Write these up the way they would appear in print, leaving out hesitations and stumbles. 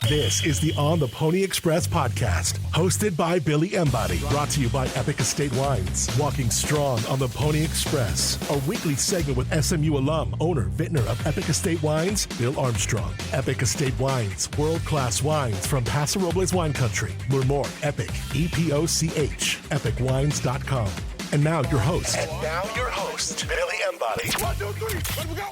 This is the On the Pony Express podcast, hosted by Billy Embody, brought to you by Epoch Estate Wines. Walking strong on the Pony Express, a weekly segment with SMU alum, owner, vintner of Epoch Estate Wines, Bill Armstrong. Epoch Estate Wines, world-class wines from Paso Robles wine country. Learn more, Epoch, E-P-O-C-H, epochwines.com. And now your host. Billy Embody. 1, 2, 3, let me go.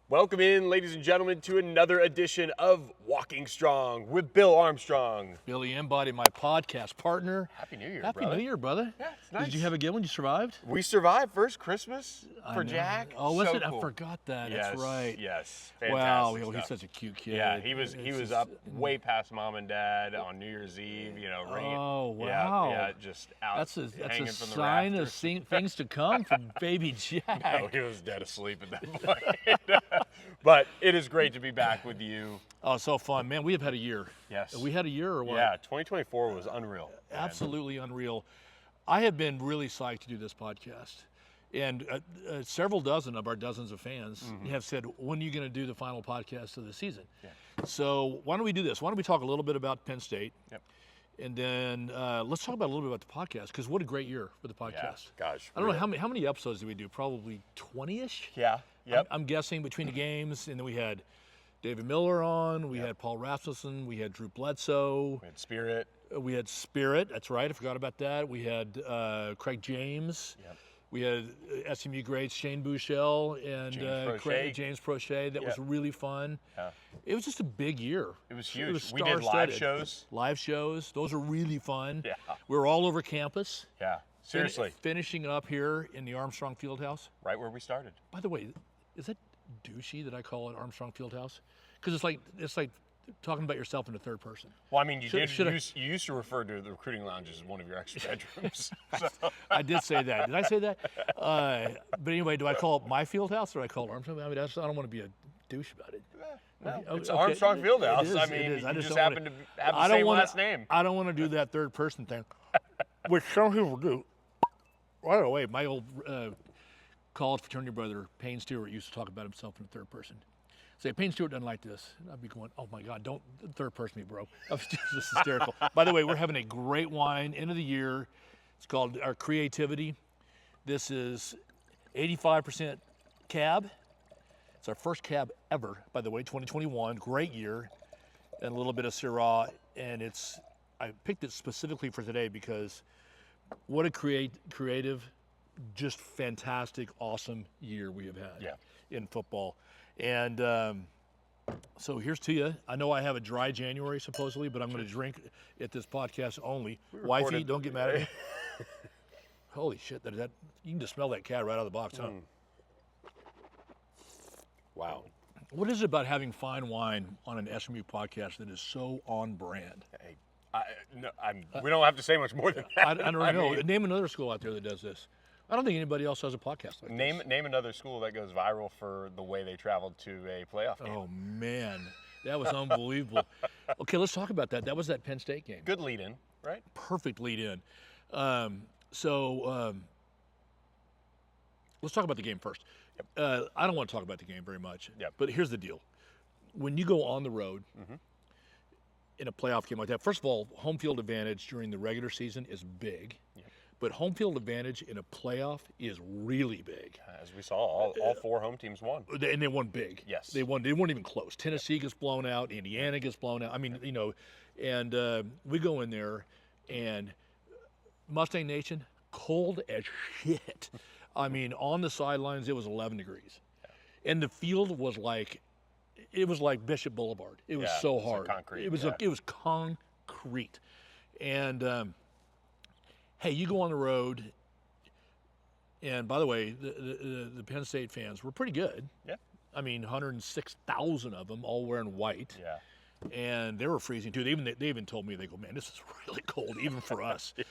Welcome in, ladies and gentlemen, to another edition of Walking Strong with Bill Armstrong. Billy Embody, my podcast partner. Happy New Year, Happy brother. New Year, brother. Yeah, it's nice. Did you have a good one? You survived? We survived first Christmas for I know. Jack. Oh, was So it? cool. I forgot that. Yes, That's right. Yes. Wow, Fantastic he's stuff. such a cute kid. Yeah, he was It's up way past mom and dad on New Year's Eve, you know, ringing. Oh, wow. Yeah, just out That's a hanging from the sign of rafters. things to come from baby Jack. No, he was dead asleep at that point. But it is great to be back with you. Oh, so fun. Man, we have had a year. Yes. We had a year or what? Yeah, 2024 was unreal. man. Absolutely unreal. I have been really psyched to do this podcast. And several dozen of our dozens of fans have said, when are you going to do the final podcast of the season? Yeah. So why don't we do this? Why don't we talk a little bit about Penn State? Yep. And then let's talk about a little bit about the podcast, because what a great year for the podcast. Yeah, gosh. I don't know, how many episodes did we do? Probably 20-ish? Yeah. Yep. I'm guessing between the games. And then we had David Miller on, we had Paul Rasmussen, we had Drew Bledsoe. We had Spirit. We had Spirit, that's right, I forgot about that. We had Craig James. Yep. We had SMU greats Shane Bouchel and James Prochet. That was really fun. Yeah. It was just a big year. It was huge. It was We did live star-studded. shows. Live shows, those are really fun. Yeah. We were all over campus. Yeah. Seriously. Finishing up here in the Armstrong Fieldhouse. Right where we started. By the way, is that douchey that I call it Armstrong Fieldhouse? Because it's like talking about yourself in the third person. Well, I mean, you Should used to refer to the recruiting lounge as one of your extra bedrooms. So. I did say that. Did I say that? But anyway, do I call it my field house or do I call it Armstrong? I mean, I don't want to be a douche about it. No, it's Okay. Armstrong Fieldhouse. It is, I mean, it is. you I just don't happen to have the I don't same wanna- last name. I don't want to do that third person thing, which some people do. By the way, my old college fraternity brother, Payne Stewart, used to talk about himself in the third person. Say, Payne Stewart doesn't like this. And I'd be going, oh my God, don't third person me, bro. I was just hysterical. By the way, we're having a great wine, end of the year. It's called our Creativity. This is 85% cab. It's our first cab ever, by the way, 2021, great year. And a little bit of Syrah. And I picked it specifically for today because what a creative, just fantastic, awesome year we have had in football. And so here's to you. I know I have a dry January supposedly, but I'm going to drink at this podcast only. Wifey, don't get mad at me. Holy shit! That you can just smell that cat right out of the box, huh? Wow. What is it about having fine wine on an SMU podcast that is so on brand? Hey, we don't have to say much more than that. I don't know. Name another school out there that does this. I don't think anybody else has a podcast like this. Name another school that goes viral for the way they traveled to a playoff game. Oh man, that was unbelievable. Okay, let's talk about that. That was that Penn State game. Good lead in, right? Perfect lead in. Let's talk about the game first. Yep. I don't want to talk about the game very much. Yep. But here's the deal: when you go on the road in a playoff game like that, first of all, home field advantage during the regular season is big. Yep. But home field advantage in a playoff is really big. As we saw, all four home teams won. And they won big. Yes. They won. They weren't even close. Tennessee gets blown out. Indiana gets blown out. I mean, you know, and we go in there, and Mustang Nation, cold as shit. I mean, on the sidelines, it was 11 degrees. Yeah. And the field was like, it was like Bishop Boulevard. It was so hard. Concrete. It was concrete. And hey, you go on the road, and by the way, the Penn State fans were pretty good. Yeah. I mean, 106,000 of them, all wearing white. Yeah. And they were freezing too. They even told me, they go, man, this is really cold, even for us. Yeah.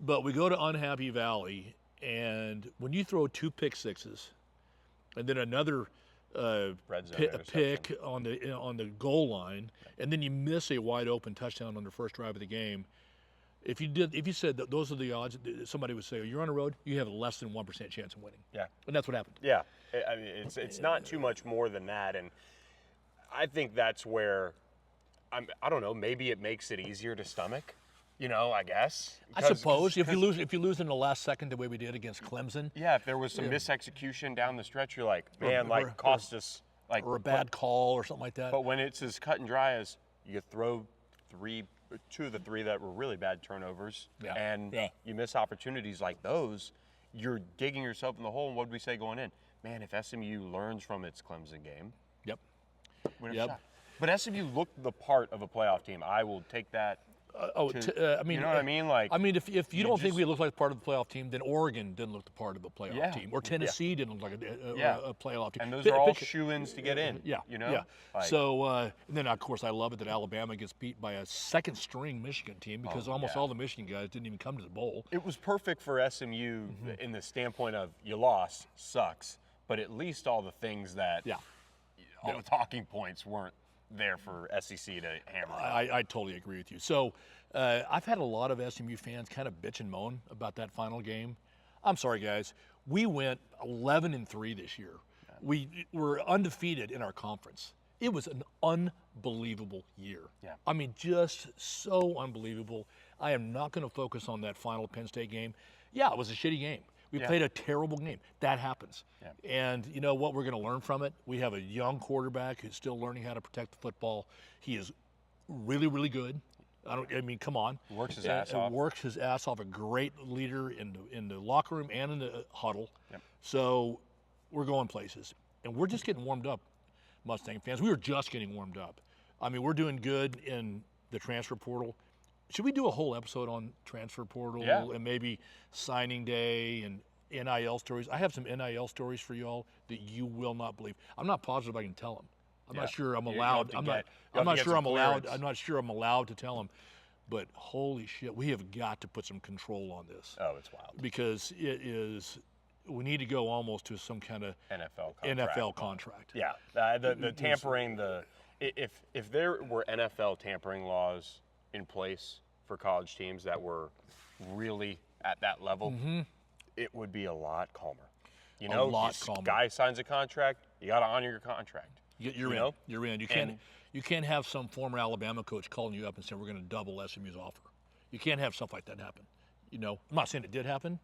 But we go to Unhappy Valley, and when you throw 2 pick sixes, and then another pick on the goal line, and then you miss a wide open touchdown on the first drive of the game. If you said that those are the odds, somebody would say, you're on the road, you have a less than 1% chance of winning. Yeah. And that's what happened. Yeah. I mean, it's not too much more than that. And I think that's where I don't know. Maybe it makes it easier to stomach. I guess. I suppose if you lose in the last second the way we did against Clemson. Yeah, if there was some misexecution down the stretch, you're like, man, cost us or a bad call or something like that. But when it's as cut and dry as you throw two of the three that were really bad turnovers, and you miss opportunities like those, you're digging yourself in the hole. And what did we say going in? Man, if SMU learns from its Clemson game, win a shot. But SMU looked the part of a playoff team. I will take that. I mean, you know what I mean? If you don't think we look like part of the playoff team, then Oregon didn't look the part of a playoff team, or Tennessee didn't look like a playoff team. And those are all shoo-ins to get in. So, and then of course I love it that Alabama gets beat by a second-string Michigan team because almost all the Michigan guys didn't even come to the bowl. It was perfect for SMU in the standpoint of you lost, sucks, but at least all the things that all the talking points weren't there for SEC to hammer. I totally agree with you. So I've had a lot of SMU fans kind of bitch and moan about that final game. I'm sorry, guys. We went 11-3 this year. We were undefeated in our conference. It was an unbelievable year. I mean, just so unbelievable. I am not going to focus on that final Penn State game. Yeah, it was a shitty game. We played a terrible game. That happens. And you know what? We're going to learn from it. We have a young quarterback who's still learning how to protect the football. He is really, really good. I mean, come on. Works his ass off. Works his ass off. A great leader in the locker room and in the huddle. So we're going places. And we're just getting warmed up, Mustang fans. We were just getting warmed up. I mean, we're doing good in the transfer portal. Should we do a whole episode on transfer portal and maybe signing day and NIL stories? I have some NIL stories for y'all that you will not believe. I'm not positive I can tell them. I'm not sure I'm allowed. I'm not sure I'm allowed. I'm not sure I'm allowed to tell them. But holy shit, we have got to put some control on this. Oh, it's wild. Because it is. We need to go almost to some kind of NFL contract. Yeah, the tampering. If there were NFL tampering laws in place for college teams that were really at that level, it would be a lot calmer. Calmer. Guy signs a contract, you got to honor your contract. You're in. You can't have some former Alabama coach calling you up and saying we're going to double SMU's offer. You can't have stuff like that happen. I'm not saying it did happen,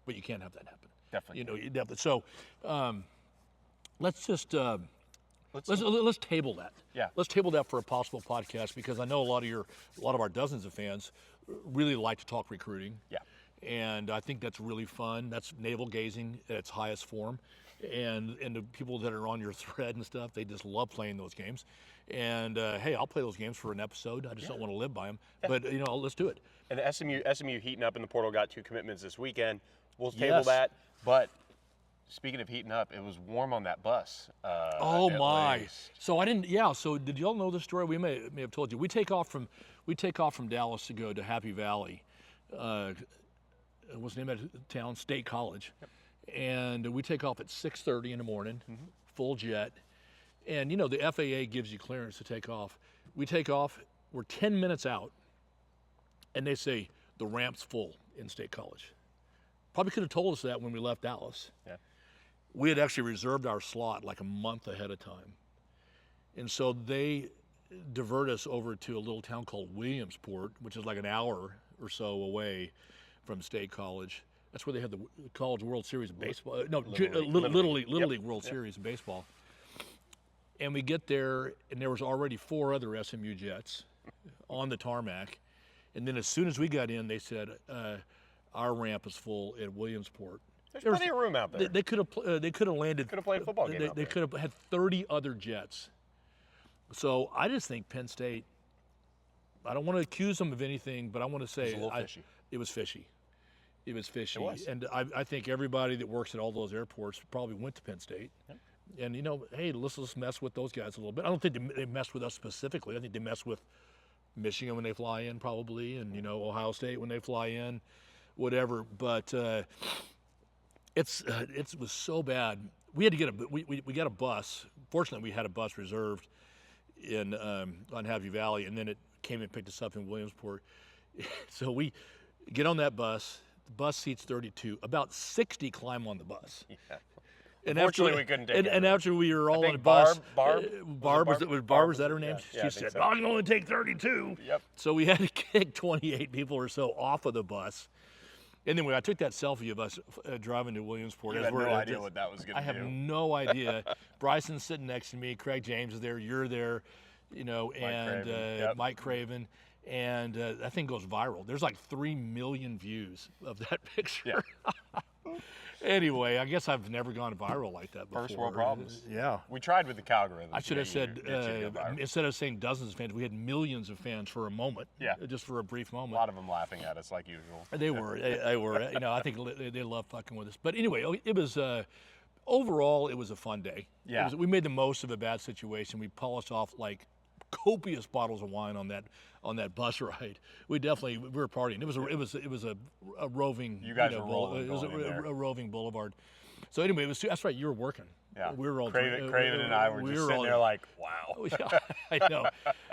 but you can't have that happen. Definitely. Definitely. So let's just let's table that. Let's table that for a possible podcast because I know a lot of our dozens of fans really like to talk recruiting. And I think that's really fun. That's navel gazing at its highest form. And the people that are on your thread and stuff, they just love playing those games. And hey, I'll play those games for an episode. I just don't want to live by them. But let's do it. And the SMU heating up in the portal got 2 commitments this weekend. We'll table that. But speaking of heating up, it was warm on that bus. Oh my! Least. So I didn't. Yeah. So did y'all know the story? We may have told you. We take off from Dallas to go to Happy Valley. What's the name of that town? State College. And we take off at 6:30 in the morning, full jet. And the FAA gives you clearance to take off. We take off. We're 10 minutes out, and they say the ramp's full in State College. Probably could have told us that when we left Dallas. We had actually reserved our slot like a month ahead of time. And so they divert us over to a little town called Williamsport, which is like an hour or so away from State College. That's where they had the College World Series of baseball. No, Little League World Series of baseball. And we get there, and there was already 4 other SMU jets on the tarmac. And then as soon as we got in, they said, our ramp is full at Williamsport. There's plenty of room out there. They could have landed. Could have played a football game. They could have had 30 other jets. So I just think Penn State. I don't want to accuse them of anything, but I want to say it was a little fishy. It was fishy. It was fishy. It was. And I think everybody that works at all those airports probably went to Penn State. And hey, let's mess with those guys a little bit. I don't think they messed with us specifically. I think they mess with Michigan when they fly in, probably, and Ohio State when they fly in. Whatever, but it was so bad. We had to we got a bus. Fortunately, we had a bus reserved on Happy Valley, and then it came and picked us up in Williamsport. So we get on that bus. The bus seats 32. About 60 climb on the bus. Unfortunately, we couldn't take it. And after we were all on a bus, Barb, was that her name? She said, so. I can only take 32. Yep. So we had to kick 28 people or so off of the bus. And then when I took that selfie of us driving to Williamsport. You had no idea what that was going to do. I have no idea. Bryson's sitting next to me. Craig James is there. You're there, Mike Craven. And that thing goes viral. There's like 3 million views of that picture. Yeah. Anyway, I guess I've never gone viral like that before. First world problems. Yeah. We tried with the algorithm. I should have said, instead of saying dozens of fans, we had millions of fans for a moment. Yeah. Just for a brief moment. A lot of them laughing at us like usual. They were. They were. I think they love fucking with us. But anyway, it was, overall, it was a fun day. Yeah. We made the most of a bad situation. We polished off like copious bottles of wine on that bus ride. We were partying. It was a roving. You guys were rolling. It was a roving boulevard. So anyway, that's right. You were working. Yeah. We were all Craven and I were just sitting there like, wow. Yeah, I know.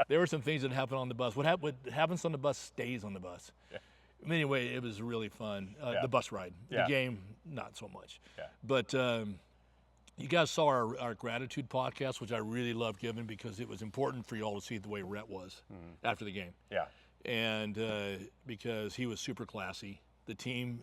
There were some things that happened on the bus. What happens on the bus stays on the bus. Yeah. Anyway, it was really fun. The bus ride. Yeah. The game, not so much. Yeah. But you guys saw our gratitude podcast, which I really loved giving because it was important for you all to see the way Rhett was after the game. Yeah. And because he was super classy. The team,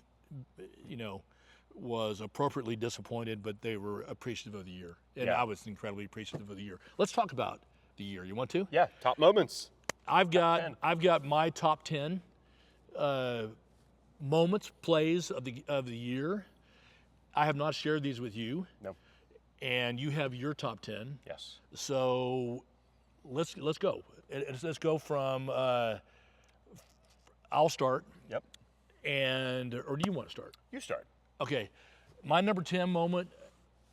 was appropriately disappointed, but they were appreciative of the year. And I was incredibly appreciative of the year. Let's talk about the year. You want to? Yeah, top moments. I've got my top 10 moments, plays of the year. I have not shared these with you. No. And you have your top 10. Yes. So let's go. Let's go from I'll start. Yep. Or do you want to start? You start. Okay. My number 10 moment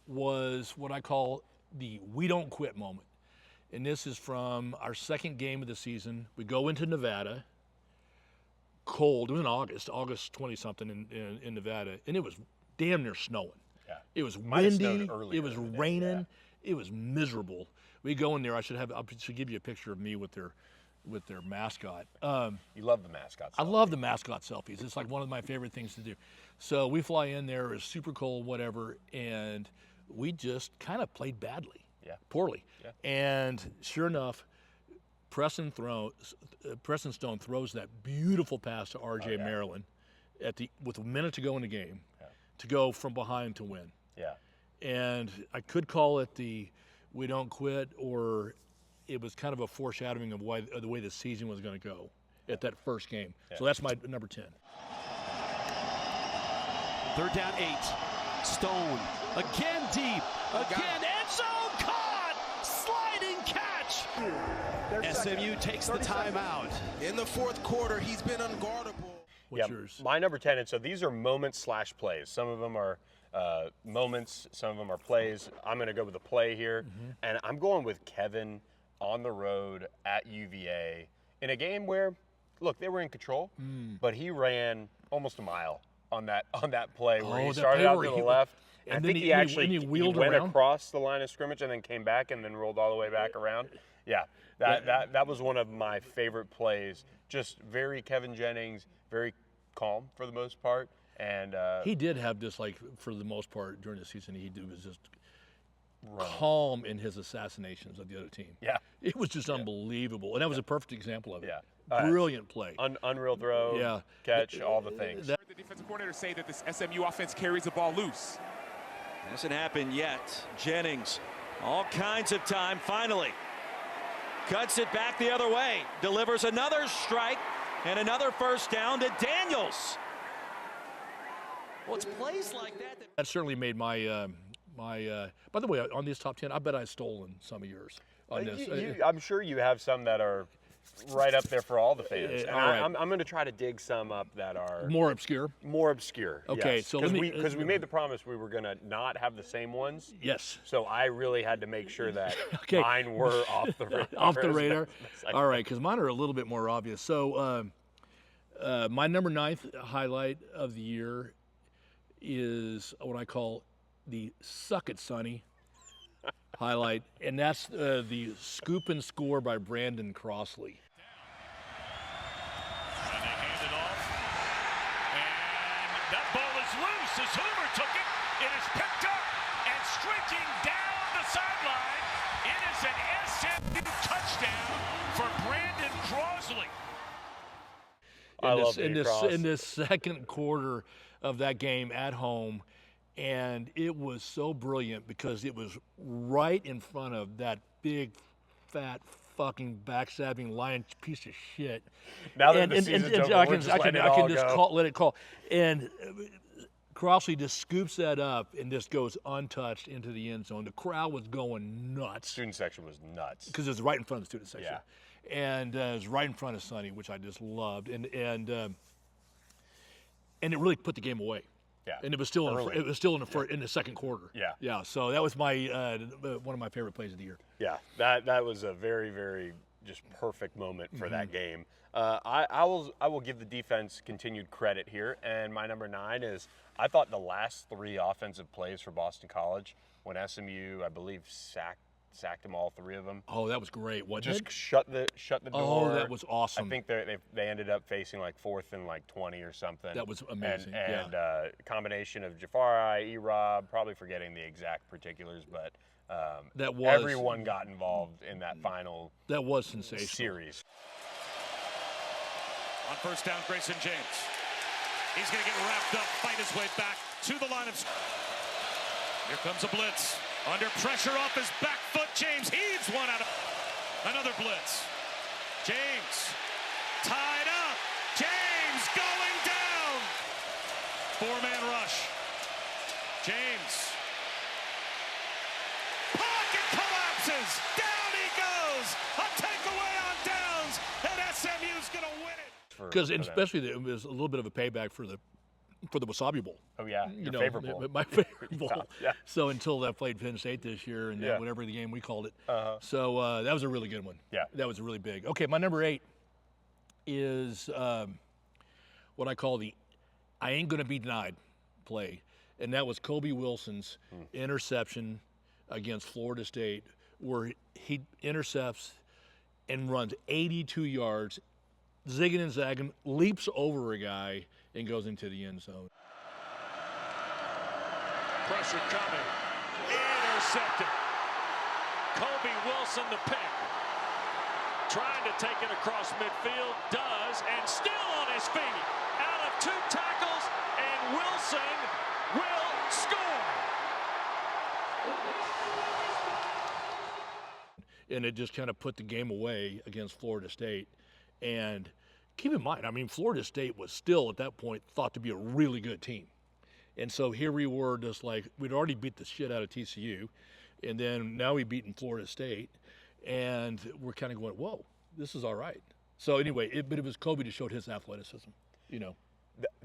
was what I call the we don't quit moment. And this is from our second game of the season. We go into Nevada. Cold. It was in August 20-something in Nevada. And it was damn near snowing. Yeah. It was Might have snowed windy. earlier It was than that, raining. It was miserable. We go in there. I should give you a picture of me with their mascot. You love the mascot. I love the mascot selfies. It's like one of my favorite things to do. So we fly in there. It's super cold, whatever, and we just kind of played badly. Yeah. Poorly. Yeah. And sure enough, Preston Stone throws that beautiful pass to R.J. Maryland with a minute to go in the game to go from behind to win. Yeah. And I could call it the we don't quit, or it was kind of a foreshadowing of the way the season was going to go at that first game. Yeah. So that's my number 10. 3rd down 8. Stone again deep. Again end zone caught. Sliding catch. SMU takes the timeout. In the 4th quarter, he's been unguardable. What's yours? My number 10, and so these are moments/plays. Some of them are moments, some of them are plays. I'm going to go with the play here, and I'm going with Kevin on the road at UVA in a game where, look, they were in control, but he ran almost a mile on that play where he started out to the left. And I then think he actually he wheeled went around across the line of scrimmage and then came back and then rolled all the way back around. Yeah, that was one of my favorite plays. Just very Kevin Jennings, very calm for the most part. And he did have just like for the most part during the season, was just calm in his assassinations of the other team. Yeah, it was just unbelievable, and that was a perfect example of it. Yeah, brilliant play, unreal throw, catch, all the things. The defensive coordinator say that this SMU offense carries the ball loose. Hasn't happened yet. Jennings, all kinds of time. Finally, cuts it back the other way. Delivers another strike and another first down to Daniels. Well, it's plays like that. That certainly made my by the way, on these top 10, I bet I've stolen some of yours on this. I'm sure you have some that are right up there for all the fans. And right. I'm going to try to dig some up that are more obscure. Okay, yes. So because we made the promise we were going to not have the same ones. Yes. So I really had to make sure that mine were off the radar. Off the radar. All right, because mine are a little bit more obvious. So my number 9th highlight of the year is what I call the Suck It Sonny highlight, and that's the scoop and score by Brandon Crossley. And they hand it off, and that ball is loose as Hoover took it. It is picked up and SMU touchdown for Brandon Crosley. In this second quarter of that game at home, and it was so brilliant because it was right in front of that big, fat, fucking backstabbing lion piece of shit. Now that the season's over, I we're can just just letting it all go. let it call. And Crossley just scoops that up and just goes untouched into the end zone. The crowd was going nuts. Student section was nuts. Because it was right in front of the student section. Yeah. And it was right in front of Sonny, which I just loved. And it really put the game away. Yeah. And it was still in the second quarter. Yeah. Yeah. So that was my one of my favorite plays of the year. Yeah. That was a very, very just perfect moment for that game. I will give the defense continued credit here, and my number 9 is I thought the last 3 offensive plays for Boston College when SMU, I believe, sacked them all 3 of them. Oh, that was great. Just shut the door. Oh, that was awesome. I think they ended up facing like 4th and like 20 or something. That was amazing. And combination of Jafari, E-Rob, probably forgetting the exact particulars, but everyone got involved in that final. That was sensational. Series. On first down, Grayson James. He's going to get wrapped up, fight his way back to the line of. Here comes a blitz. Under pressure off his back foot, James heaves one out of. Another blitz. James tied up. James going down. 4-man rush. James. Pocket collapses. Down he goes. A takeaway on downs, and SMU's going to win it. Because especially it was a little bit of a payback for the Wasabi Bowl. Oh yeah, your favorite bowl. My favorite bowl. Yeah. So until that played Penn State this year, and whatever the game we called it. So that was a really good one. Yeah, that was really big. Okay, my number 8 is what I call the "I ain't gonna be denied" play, and that was Kobe Wilson's interception against Florida State, where he intercepts and runs 82 yards. Zigging and zagging, leaps over a guy and goes into the end zone. Pressure coming. Intercepted. Kobe Wilson the pick. Trying to take it across midfield. Does, and still on his feet. Out of 2 tackles, and Wilson will score. And it just kind of put the game away against Florida State. And keep in mind, I mean, Florida State was still at that point thought to be a really good team. And so here we were just like, we'd already beat the shit out of TCU. And then now we've beaten Florida State. And we're kind of going, whoa, this is all right. So anyway, but it was Kobe that showed his athleticism, you know.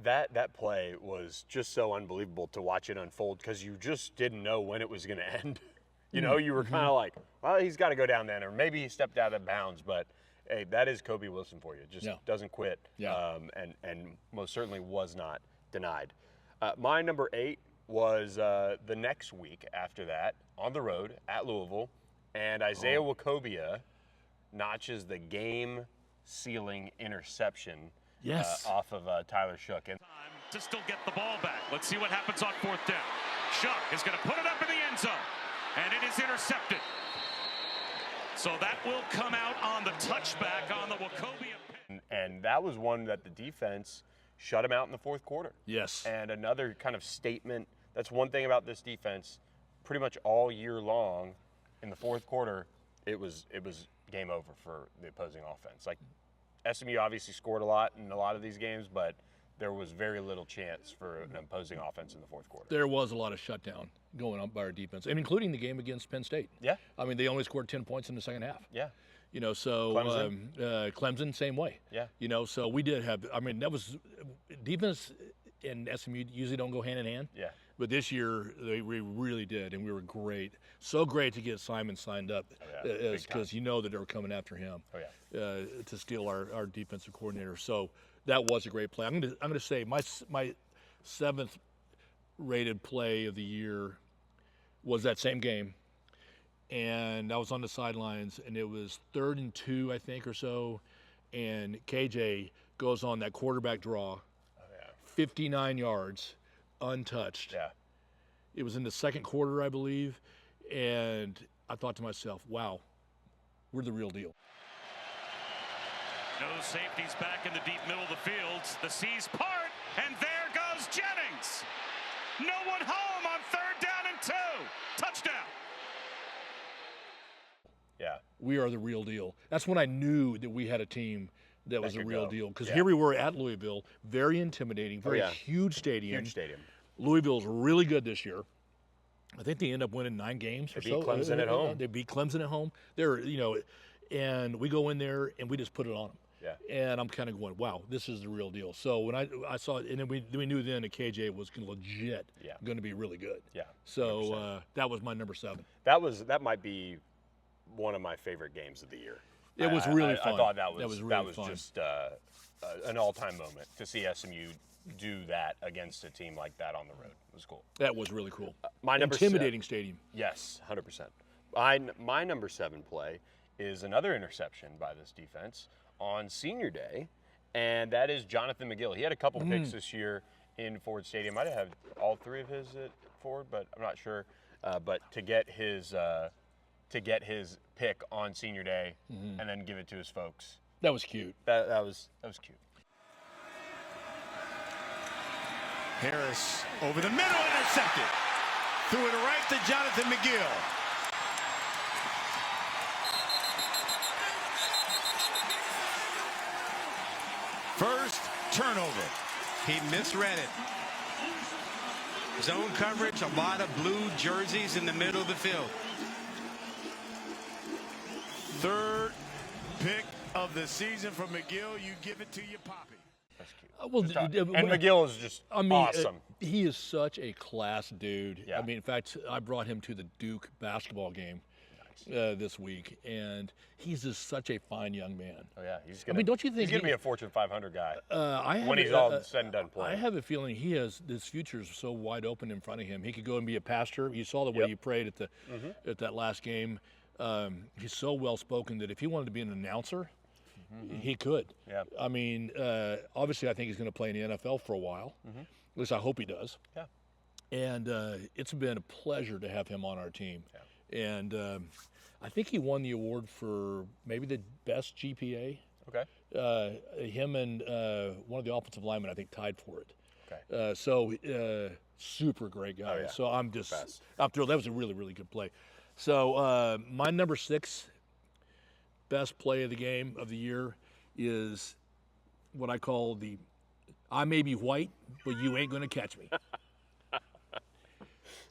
That play was just so unbelievable to watch it unfold because you just didn't know when it was going to end. You know, you were kind of like, well, he's got to go down then, or maybe he stepped out of bounds, but hey, that is Kobe Wilson for you. Just doesn't quit, and most certainly was not denied. My number 8 was the next week after that, on the road at Louisville, and Isaiah Wacobia notches the game-sealing interception off of Tyler Shook. And time to still get the ball back. Let's see what happens on 4th down. Shook is going to put it up in the end zone, and it is intercepted. So that will come out on the touchback on the Wacobia. And that was one that the defense shut him out in the 4th quarter. Yes. And another kind of statement. That's one thing about this defense. Pretty much all year long, in the 4th quarter, it was game over for the opposing offense. Like SMU obviously scored a lot in a lot of these games, but there was very little chance for an opposing offense in the 4th quarter. There was a lot of shutdown going on by our defense, and including the game against Penn State. Yeah. I mean, they only scored 10 points in the second half. Yeah. You know, so Clemson, same way. Yeah. You know, so we did have, I mean, that was, defense and SMU usually don't go hand in hand. Yeah. But this year, we really did, and we were great. So great to get Simon signed up, because you know that they were coming after him to steal our defensive coordinator. So that was a great play. I'm gonna say my 7th rated play of the year was that same game, and I was on the sidelines, and it was 3rd and 2, I think, or so, and KJ goes on that quarterback draw, 59 yards, untouched. Yeah. It was in the second quarter, I believe, and I thought to myself, wow, we're the real deal. No safeties back in the deep middle of the field. The C's part, and there goes Jennings. No one home on 3rd down and 2. Touchdown. Yeah. We are the real deal. That's when I knew that we had a team that was the real deal. Because Yeah. here we were at Louisville, very intimidating, very huge stadium. Huge stadium. Louisville's really good this year. I think they end up winning 9 games or so. They beat Clemson at home. They beat Clemson at home. They're, and we go in there and we just put it on them. Yeah. And I'm kind of going, wow, this is the real deal. So when I saw it, and then we knew then that KJ was legit going to be really good. Yeah. So that was my number 7. That might be one of my favorite games of the year. It was really fun. I thought that was fun. just an all-time moment to see SMU do that against a team like that on the road. It was cool. That was really cool. My number Intimidating stadium. Yes, 100%. My number 7 play is another interception by this defense on Senior Day, and that is Jonathan McGill. He had a couple picks this year in Ford Stadium. I might have all 3 of his at Ford, but I'm not sure. But to get his pick on Senior Day and then give it to his folks. That was cute. That was cute. Harris over the middle, intercepted. Threw it right to Jonathan McGill. First turnover. He misread it. Zone coverage, a lot of blue jerseys in the middle of the field. 3rd pick of the season for McGill. You give it to your poppy. That's cute. And McGill is just awesome. He is such a class dude. Yeah. I mean, in fact, I brought him to the Duke basketball game this week, and he's just such a fine young man. Oh yeah, don't you think he's going to be a Fortune 500 guy when he's all said and done playing? I have a feeling this future is so wide open in front of him. He could go and be a pastor. You saw the way he prayed at that last game. He's so well spoken that if he wanted to be an announcer, he could. Yeah. I mean, obviously, I think he's going to play in the NFL for a while. At least I hope he does. Yeah. And it's been a pleasure to have him on our team. Yeah. And I think he won the award for maybe the best GPA. Okay. Him and one of the offensive linemen, I think, tied for it. Okay. So super great guy. Oh, yeah. So I'm thrilled. That was a really, really good play. So my number 6 best play of the game of the year is what I call the I may be white, but you ain't going to catch me.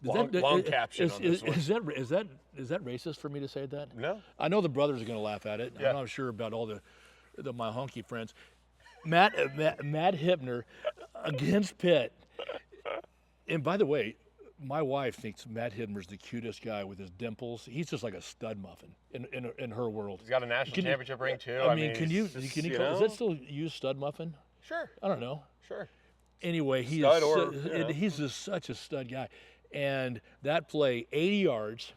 Long caption on this one. Is that racist for me to say that? No. I know the brothers are going to laugh at it. Yeah. I'm not sure about all my honky friends. Matt Hipner against Pitt. And by the way, my wife thinks Matt Hibner's the cutest guy with his dimples. He's just like a stud muffin in her world. He's got a national championship ring too. I mean, can you is that still used stud muffin? Sure. I don't know. Sure. Anyway, he's just such a stud guy. And that play, 80 yards,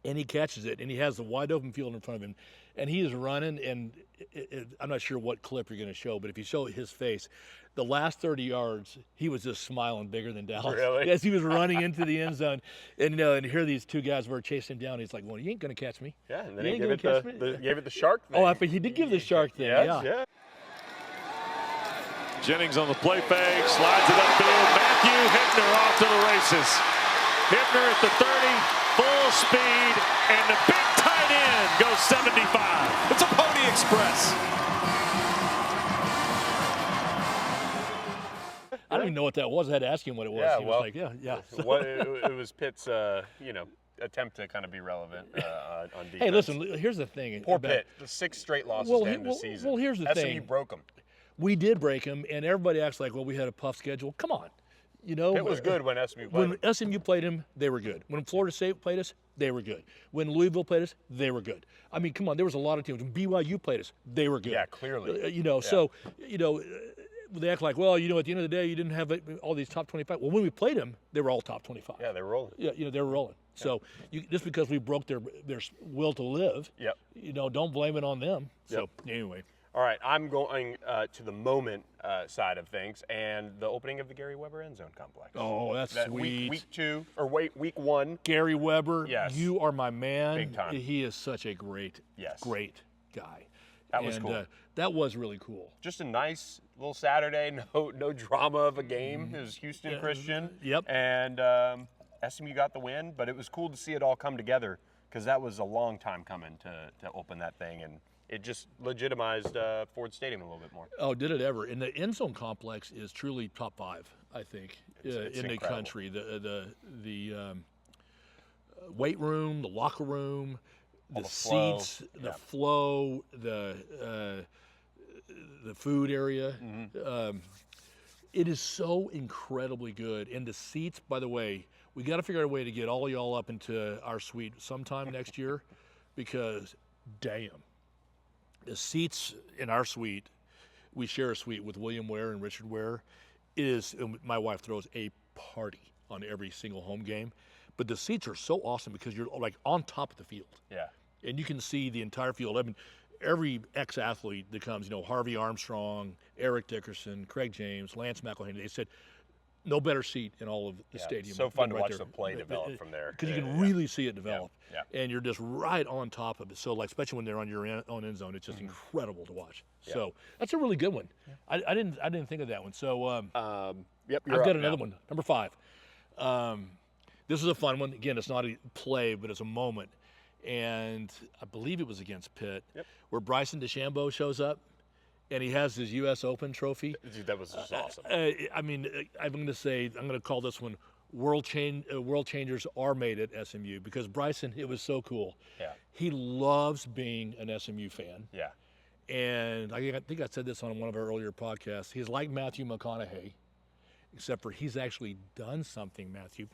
and he catches it, and he has the wide open field in front of him, and he is running, and I'm not sure what clip you're going to show, but if you show his face, the last 30 yards, he was just smiling bigger than Dallas. Really? As he was running into the end zone, and and here these 2 guys were chasing him down. He's like, "Well, you ain't going to catch me." Yeah, and then he gave it the shark thing. Oh, he did give the shark thing. Yeah. Jennings on the play fake, slides it upfield. Matthew Hipner off to the races. Hipner at the 30, full speed, and the big tight end goes 75. It's a Pony Express. I don't even know what that was. I had to ask him what it was. Yeah, he was like, yeah. It was Pitt's, attempt to kind of be relevant on defense. Hey, listen, here's the thing. Poor Pitt, the 6 straight losses to end the season. Well, here's the thing. SMU broke them. We did break them, and everybody acts like, well, we had a puff schedule. Come on. Pitt was good when SMU played When SMU played them, they were good. When Florida State played us, they were good. When Louisville played us, they were good. I mean, come on, there was a lot of teams. When BYU played us, they were good. Yeah, clearly. So, they act like, well, at the end of the day, you didn't have all these top 25. Well, when we played them, they were all top 25. Yeah, they were rolling. Yeah, they were rolling. Yeah. So just because we broke their will to live, don't blame it on them. So anyway. All right, I'm going to the moment side of things and the opening of the Gary Weber end zone complex. Oh, that's sweet. Week 1. Gary Weber, yes. You are my man. Big time. He is such a great guy. That was cool. That was really cool. Just a nice little Saturday, no drama of a game. It was Houston Christian. Yep. And SMU got the win, but it was cool to see it all come together because that was a long time coming to open that thing, and it just legitimized Ford Stadium a little bit more. Oh, did it ever? And the end zone complex is truly top 5, I think, it's in the incredible. country. The weight room, the locker room, the seats, the flow, the food area. It is so incredibly good. And the seats, by the way, we got to figure out a way to get all y'all up into our suite sometime next year because, damn. The seats in our suite, we share a suite with William Ware and Richard Ware, my wife throws a party on every single home game. But the seats are so awesome because you're like on top of the field. Yeah. And you can see the entire field. I mean, every ex-athlete that comes, Harvey Armstrong, Eric Dickerson, Craig James, Lance McElhaney, they said, no better seat in all of the stadium. So fun to right watch there. the play develop from there. Because you can really see it develop. Yeah. And you're just right on top of it. So, especially when they're on your own end zone, it's just incredible to watch. Yeah. So that's a really good one. Yeah. I didn't think of that one. So I've got another one, number 5. This is a fun one. Again, it's not a play, but it's a moment. And I believe it was against Pitt, where Bryson DeChambeau shows up. And he has his U.S. Open trophy. Dude, that was just awesome. I mean, I'm going to call this one world changers are made at SMU because Bryson, it was so cool. Yeah. He loves being an SMU fan. Yeah. And I think I said this on one of our earlier podcasts. He's like Matthew McConaughey, except for he's actually done something, Matthew.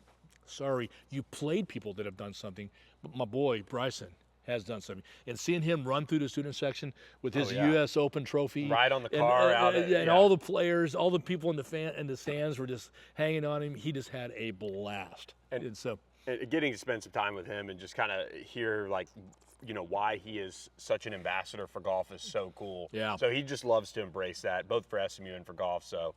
Sorry, you played people that have done something, but my boy, Bryson, has done something. And seeing him run through the student section with his U.S. Open trophy. Right on the car. And all the players, all the people in the stands were just hanging on him. He just had a blast. And so getting to spend some time with him and just kind of hear, why he is such an ambassador for golf is so cool. Yeah. So he just loves to embrace that, both for SMU and for golf. So,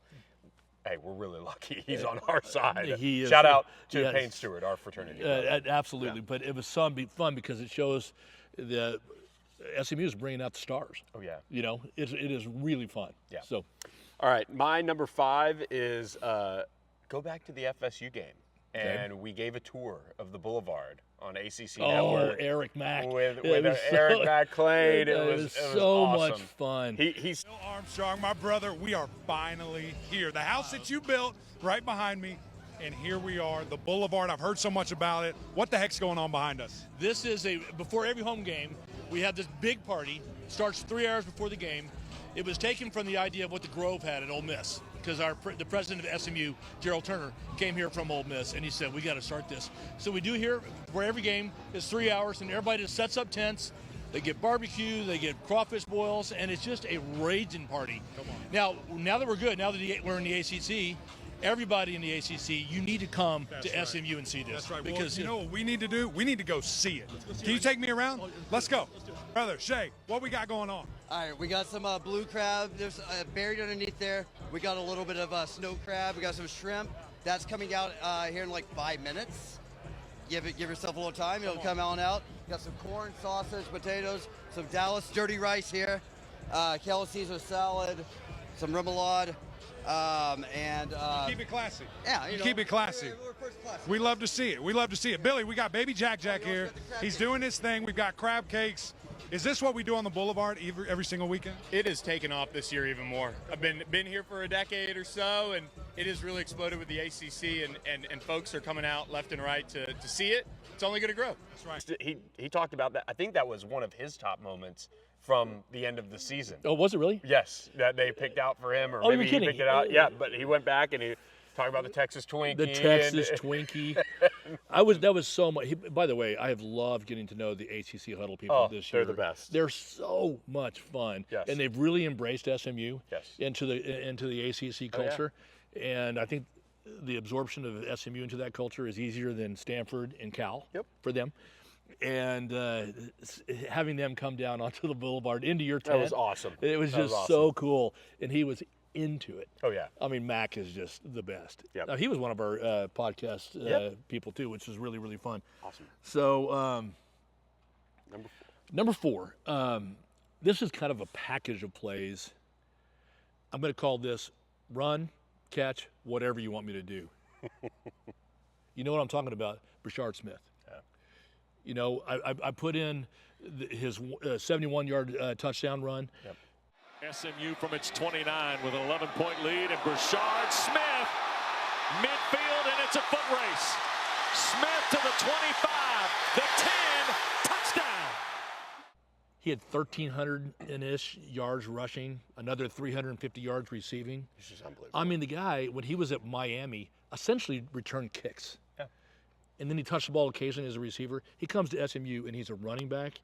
hey, we're really lucky he's on our side. Shout out to Payne Stewart, our fraternity. Absolutely. Yeah. But it was fun because it shows the SMU is bringing out the stars. Oh, yeah. It is really fun. Yeah. So, all right, my number 5 is go back to the FSU game. And we gave a tour of the Boulevard on ACC Network. Oh, Eric Mack. With Eric Mack Clay. It was so awesome. much fun. He's Armstrong, my brother, we are finally here. The house that you built right behind me, and here we are, the Boulevard. I've heard so much about it. What the heck's going on behind us? This is before every home game, we have this big party. Starts 3 hours before the game. It was taken from the idea of what the Grove had at Ole Miss, because the president of SMU, Gerald Turner, came here from Ole Miss, and he said, we got to start this. So we do here, where every game is 3 hours, and everybody just sets up tents. They get barbecue, they get crawfish boils, and it's just a raging party. Now that we're good, now that we're in the ACC, everybody in the ACC, you need to come to SMU and see this. That's right. Because you know what we need to do? We need to go see it. Can you take me around? Let's go. Brother, Shay, what we got going on? All right, we got some blue crab. There's buried underneath there. We got a little bit of snow crab. We got some shrimp. That's coming out here in like 5 minutes. Give yourself a little time. It'll come on out. Got some corn, sausage, potatoes, some Dallas dirty rice here, kale Caesar salad, some remoulade, and keep it classy. Yeah, you keep it classy. We're first class. We love to see it. We love to see it. Billy, we got baby Jack here. He's doing his thing. We've got crab cakes. Is this what we do on the Boulevard every single weekend? It has taken off this year even more. I've been here for a decade or so, and it has really exploded with the ACC, and folks are coming out left and right to see it. It's only going to grow. That's right. He talked about that. I think that was one of his top moments from the end of the season. Oh, was it really? Yes, that they picked out for him, or Oh, maybe you're he kidding. picked it out. Yeah, but he went back and he talked about the Texas Twinkie. The Texas Twinkie. That was so much. By the way, I have loved getting to know the ACC Huddle people this year. They're the best. They're so much fun. Yes. And they've really embraced SMU Yes. into the ACC culture. And I think the absorption of SMU into that culture is easier than Stanford and Cal for them. and having them come down onto the boulevard into your tent. That was awesome. It was That just was so cool, and he was into it. Oh, yeah. I mean, Mac is just the best. Yep. Now, he was one of our podcast people too, which was really, really fun. Awesome. So number four. This is kind of a package of plays. I'm going to call this run, catch, whatever you want me to do. You know what I'm talking about, Brashard Smith. Yeah. You know, I put in his 71-yard touchdown run. Yep. SMU from its 29 with an 11-point lead, and Brashard Smith, midfield, and it's a foot race. Smith to the 25, the 10, touchdown. He had 1,300-ish yards rushing, another 350 yards receiving. This is unbelievable. I mean, the guy, when he was at Miami, essentially returned kicks. Yeah. And then he touched the ball occasionally as a receiver. He comes to SMU, and he's a running back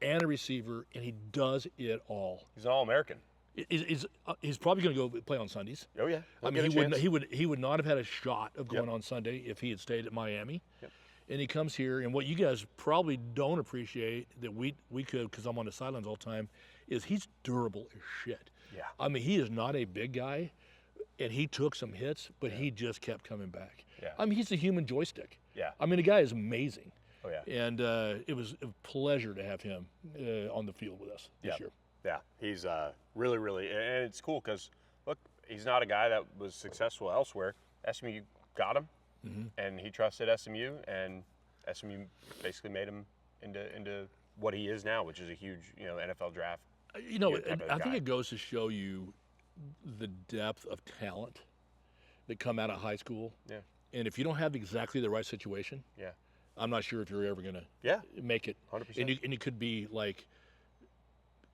and a receiver, and he does it all. He's an All-American. He's probably going to go play on Sundays. Oh, yeah. I mean, he would not have had a shot of going on Sunday if he had stayed at Miami. Yep. And he comes here, and what you guys probably don't appreciate that we could, because I'm on the sidelines all the time, is he's durable as shit. Yeah. I mean, he is not a big guy, and he took some hits, but he just kept coming back. Yeah. I mean, he's a human joystick. Yeah. I mean, the guy is amazing. Oh, yeah. And it was a pleasure to have him on the field with us this year. Yeah, he's really, really, and it's cool because, look, he's not a guy that was successful elsewhere. SMU got him, and he trusted SMU, and SMU basically made him into what he is now, which is a huge, NFL draft. I think it goes to show you the depth of talent that come out of high school. Yeah. And if you don't have exactly the right situation, I'm not sure if you're ever going to make it. 100%. And you could be like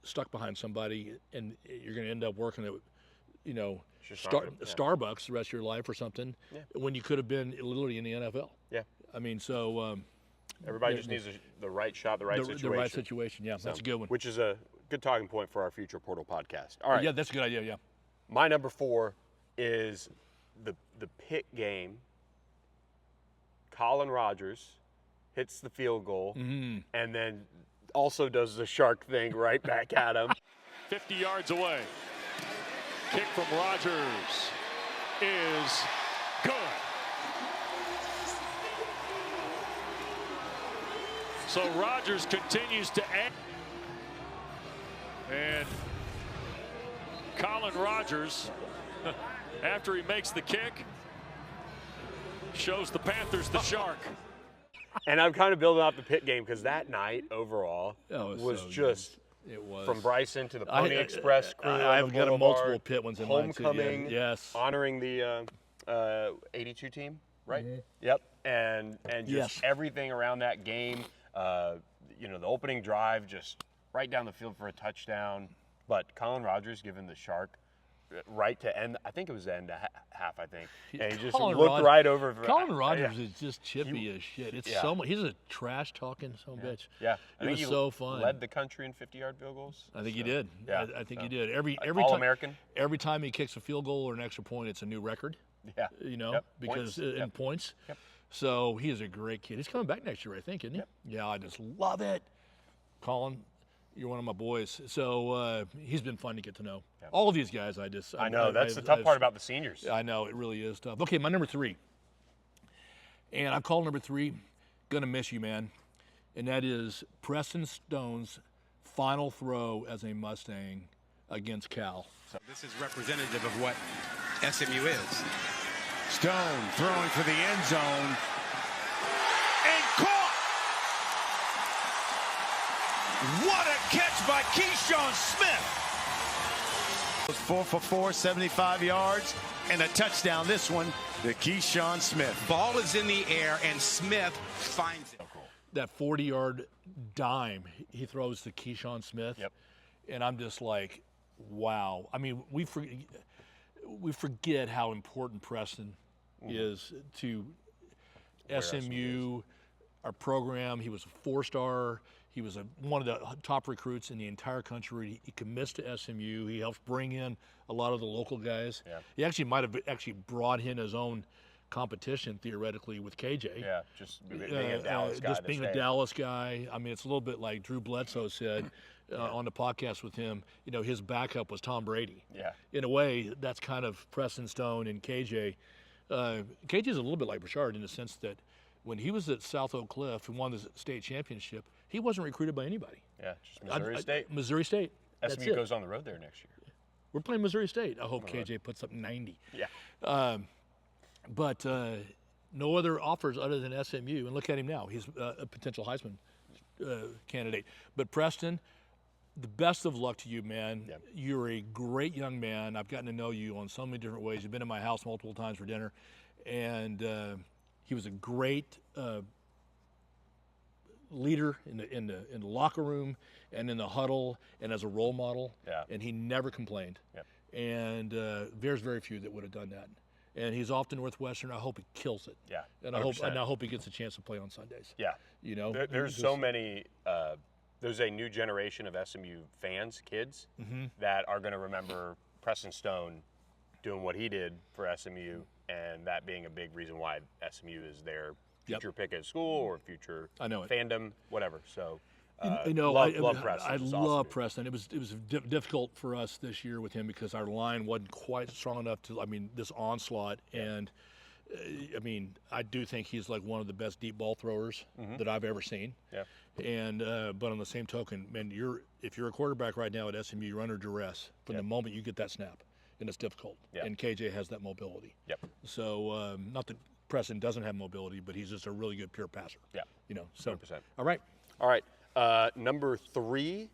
stuck behind somebody, and you're going to end up working at, Starbucks the rest of your life or something, when you could have been literally in the NFL. Yeah. I mean, so everybody just needs the right shot, the right situation. The right situation. Yeah, that's a good one. Which is a good talking point for our future Portal podcast. All right. Yeah, that's a good idea. Yeah. My number 4 is the Pitt game. Colin Rogers hits the field goal, and then also does the shark thing right back at him. 50 yards away. Kick from Rogers is good. So Rogers continues to add. And Colin Rogers, after he makes the kick, shows the Panthers the shark. And I'm kind of building up the Pitt game because that night overall was so just it was from Bryson to the Pony Express crew. I've got a multiple Pitt ones in mind too. Homecoming, yes, honoring the 82 team, right? Yep, and just everything around that game. The opening drive just right down the field for a touchdown. But Colin Rogers giving the shark right to end. I think it was the end of half. I think, and he just looked right over. Colin Rogers is just chippy as shit. It's so much. He's a trash talking son of a bitch. Yeah, it was so fun. Led the country in 50-yard field goals. I think he did. Yeah, I think he did. Every All-American. Every time he kicks a field goal or an extra point, it's a new record. Yeah, because in points. Yep. So he is a great kid. He's coming back next year, I think, isn't he? Yep. Yeah, I just love it. Colin, you're one of my boys. So he's been fun to get to know. Yep. All of these guys, I know. That's the tough part about the seniors. I know. It really is tough. Okay, my number 3. And I've called number 3, gonna miss you, man. And that is Preston Stone's final throw as a Mustang against Cal. So this is representative of what SMU is. Stone throwing for the end zone. And caught! What a catch by Keyshawn Smith! 4 for 4, 75 yards, and a touchdown. This one to Keyshawn Smith. Ball is in the air, and Smith finds it. That 40-yard dime he throws to Keyshawn Smith. Yep. And I'm just like, wow. I mean, we forget how important Preston is to SMU, our program. He was a 4-star. He was one of the top recruits in the entire country. He commits to SMU. He helps bring in a lot of the local guys. Yeah. He actually might have brought in his own competition theoretically with KJ. Yeah, just being a Dallas guy. Just being a Dallas guy. I mean, it's a little bit like Drew Bledsoe said on the podcast with him. You know, his backup was Tom Brady. Yeah. In a way, that's kind of Preston Stone and KJ. KJ is a little bit like Bouchard in the sense that when he was at South Oak Cliff and won the state championship, he wasn't recruited by anybody. Yeah, just Missouri State. Missouri State. SMU goes on the road there next year. We're playing Missouri State. I hope KJ puts up 90. Yeah. But no other offers other than SMU. And look at him now. He's a potential Heisman candidate. But Preston, the best of luck to you, man. Yep. You're a great young man. I've gotten to know you on so many different ways. You've been in my house multiple times for dinner. And he was a great leader in the locker room and in the huddle and as a role model. Yeah. And he never complained. Yep. And there's very few that would have done that. And he's off to Northwestern. I hope he kills it. Yeah. And I hope he gets a chance to play on Sundays. Yeah. You know, there's so many. There's a new generation of SMU fans, kids, that are going to remember Preston Stone doing what he did for SMU, and that being a big reason why SMU is their future pick at school or future fandom, whatever. So. Love Preston. I love Preston. It was difficult for us this year with him because our line wasn't quite strong enough to. I mean, this onslaught, and I mean, I do think he's like one of the best deep ball throwers that I've ever seen. Yeah. And but on the same token, man, if you're a quarterback right now at SMU, you're under duress from the moment you get that snap, and it's difficult. Yeah. And KJ has that mobility. Yep. So not that Preston doesn't have mobility, but he's just a really good pure passer. Yeah. You know. So 100%. All right. All right. Number 3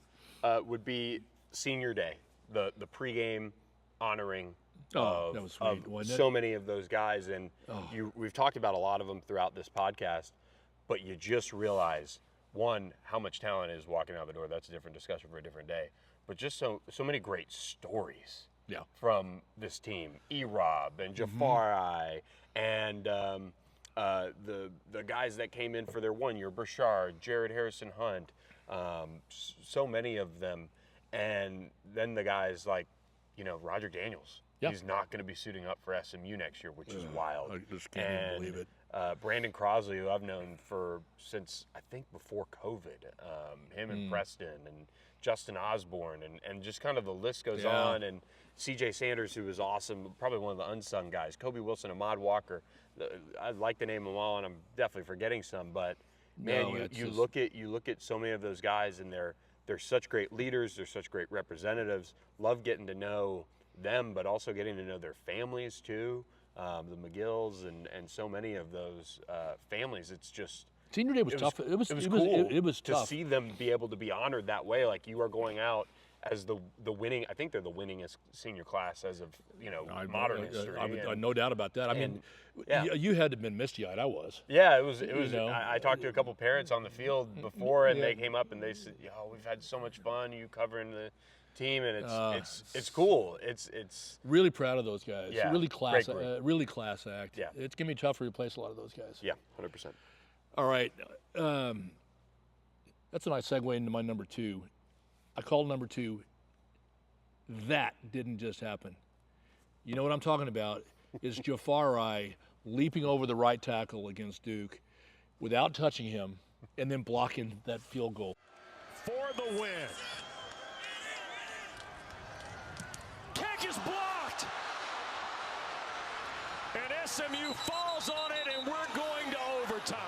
would be Senior Day, the pregame honoring of, that was sweet, wasn't it? So many of those guys. And we've talked about a lot of them throughout this podcast, but you just realize, one, how much talent is walking out the door. That's a different discussion for a different day. But just so many great stories from this team. E-Rob and Jafari and the guys that came in for their 1 year, Burchard, Jared Harrison Hunt, so many of them. And then the guys like, Roger Daniels. He's not going to be suiting up for SMU next year, which is wild. I just can't even believe it. Brandon Crosley, who I've known since I think before COVID, him and Preston and Justin Osborne, and just kind of the list goes on. And CJ Sanders, who was awesome, probably one of the unsung guys. Kobe Wilson, Ahmad Walker. I'd like to name them all, and I'm definitely forgetting some. But man, you look at so many of those guys, and they're such great leaders. They're such great representatives. Love getting to know them, but also getting to know their families too. The McGills and so many of those families. It's just Senior Day was tough. It was cool it was to tough. see them be able to be honored that way. Like, you are going out as the winning. I think they're the winningest senior class as of modern history. No doubt about that. I mean, you had to have been misty-eyed. I was. Yeah, it was. I talked to a couple parents on the field before, and they came up and they said, we've had so much fun. You covering the team, and it's cool. It's really proud of those guys. Yeah, really class act. Yeah, it's gonna be tough to replace a lot of those guys. Yeah, 100%. All right, that's a nice segue into my number 2. I called number 2. That didn't just happen. You know what I'm talking about? Is Jafari leaping over the right tackle against Duke without touching him, and then blocking that field goal for the win. Kick is blocked, and SMU falls on it, and we're going to overtime.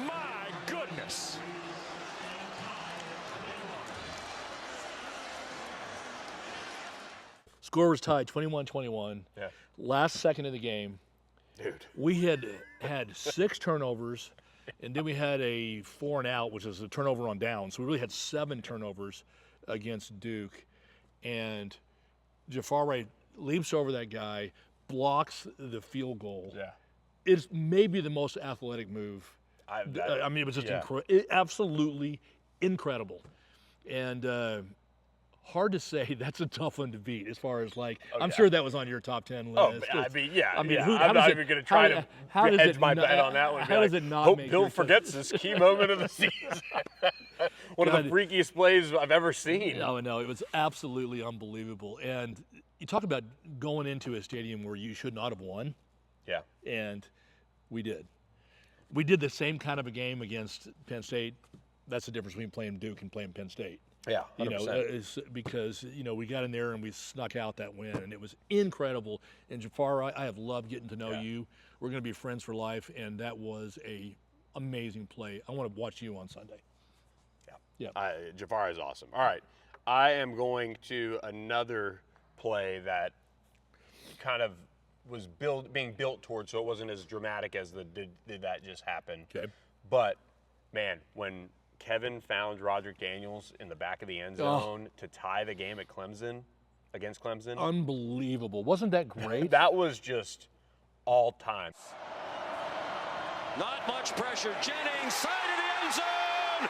My goodness. Score was tied 21-21. Yeah. Last second of the game. Dude. We had 6 turnovers, and then we had a 4 and out, which was a turnover on down. So we really had 7 turnovers against Duke. And Jafari leaps over that guy, blocks the field goal. Yeah. It's maybe the most athletic move. I mean, it was just absolutely incredible. And hard to say. That's a tough one to beat as far as I'm sure that was on your top 10 list. I'm not even going to try to hedge my bet on that one. How does it not hope make Bill forgets this key moment of the season. One of the freakiest plays I've ever seen. No, it was absolutely unbelievable. And, you talk about going into a stadium where you should not have won. Yeah. And we did. We did the same kind of a game against Penn State. That's the difference between playing Duke and playing Penn State. Yeah, 100%. You know, is because, you know, we got in there and we snuck out that win, and it was incredible. And Jafar, I have loved getting to know you. We're going to be friends for life, and that was a amazing play. I want to watch you on Sunday. Yeah. Jafar is awesome. All right. I am going to another play that kind of was being built towards, so it wasn't as dramatic as the did that just happen. Okay. But, man, when Kevin found Roderick Daniels in the back of the end zone to tie the game at Clemson, against Clemson. Unbelievable. Wasn't that great? That was just all time. Not much pressure. Jennings, side of the end zone.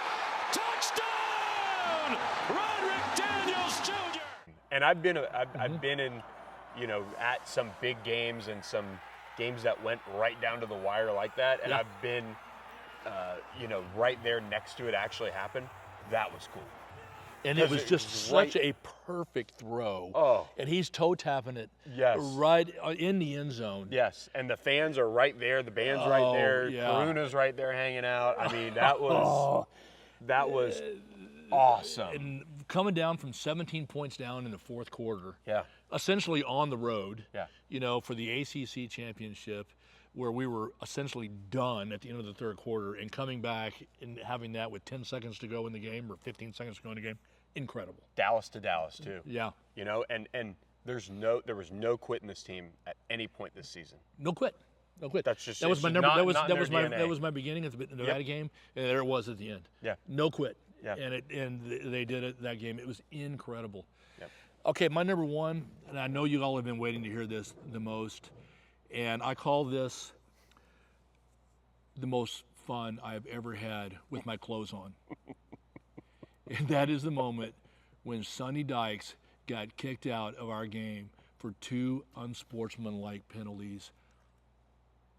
Touchdown! Roderick Daniels Jr. And I've been in, you know, at some big games and some games that went right down to the wire like that, and I've been you know, right there next to it actually happen. That was cool. And it was just such a perfect throw. Oh. And he's toe tapping it right in the end zone. Yes. And the fans are right there. The band's right there. Karuna's right there hanging out. I mean, that was awesome. And coming down from 17 points down in the fourth quarter. Yeah. Essentially on the road. Yeah. You know, for the ACC championship, where we were essentially done at the end of the third quarter, and coming back and having that with 10 seconds to go in the game or 15 seconds to go in the game, incredible. Dallas to Dallas too. Yeah. You know, and there was no quit in this team at any point this season. No quit. No quit. That's just that was my number. That was my beginning at the Nevada game, and there it was at the end. Yeah. No quit. Yeah. And they did it that game. It was incredible. Yeah. Okay, my number one, and I know you all have been waiting to hear this the most. And I call this the most fun I've ever had with my clothes on. And that is the moment when Sonny Dykes got kicked out of our game for 2 unsportsmanlike penalties.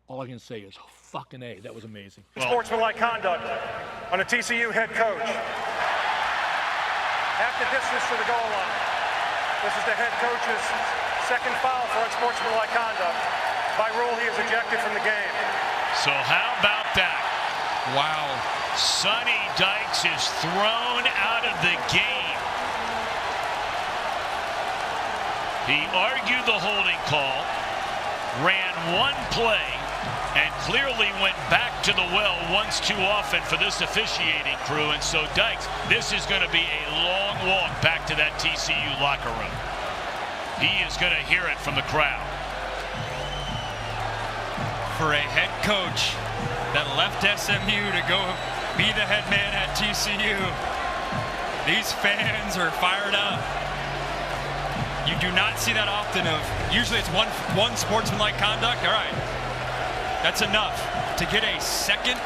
All I can say is fucking A. That was amazing. Sportsmanlike conduct on a TCU head coach. Half the distance to the goal line. This is the head coach's second foul for unsportsmanlike conduct. By rule, he is ejected from the game. So how about that? Wow. Sonny Dykes is thrown out of the game. He argued the holding call, ran one play, and clearly went back to the well once too often for this officiating crew. And so Dykes, this is going to be a long walk back to that TCU locker room. He is going to hear it from the crowd. For a head coach that left SMU to go be the head man at TCU, these fans are fired up. You do not see that often. Usually it's one sportsmanlike conduct. All right, that's enough. To get a second